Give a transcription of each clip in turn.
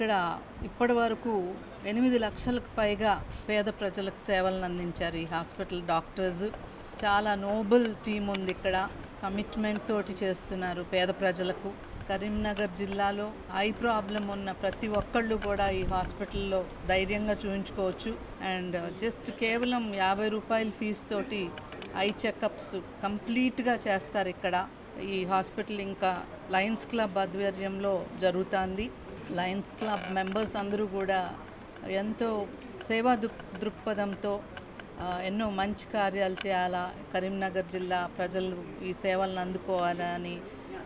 ఇక్కడ ఇప్పటి వరకు 8 లక్షలకు పైగా పేద ప్రజలకు సేవలను అందించారు ఈ హాస్పిటల్ డాక్టర్స్. చాలా నోబుల్ టీం ఉంది ఇక్కడ. కమిట్మెంట్ తోటి చేస్తున్నారు పేద ప్రజలకు. కరీంనగర్ జిల్లాలో ఐ ప్రాబ్లం ఉన్న ప్రతి ఒక్కళ్ళు కూడా ఈ హాస్పిటల్లో ధైర్యంగా చూయించుకోవచ్చు. అండ్ జస్ట్ కేవలం 50 రూపాయల ఫీజు తోటి ఐ చెకప్స్ కంప్లీట్గా చేస్తారు ఇక్కడ. ఈ హాస్పిటల్ ఇంకా లయన్స్ క్లబ్ ఆధ్వర్యంలో జరుగుతుంది. లయన్స్ క్లబ్ మెంబర్స్ అందరూ కూడా ఎంతో సేవా దృక్పథంతో ఎన్నో మంచి కార్యాలు చేయాలా, కరీంనగర్ జిల్లా ప్రజలు ఈ సేవలను అందుకోవాలని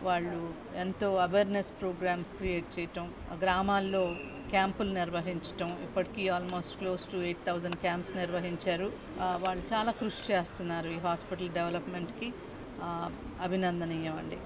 వాళ్ళు ఎంతో అవేర్నెస్ ప్రోగ్రామ్స్ క్రియేట్ చేయటం, గ్రామాల్లో క్యాంపులు నిర్వహించటం. ఇప్పటికీ ఆల్మోస్ట్ క్లోజ్ టు 8,000 క్యాంప్స్ నిర్వహించారు. వాళ్ళు చాలా కృషి చేస్తున్నారు ఈ హాస్పిటల్ డెవలప్మెంట్కి. అభినందనీయం అండి.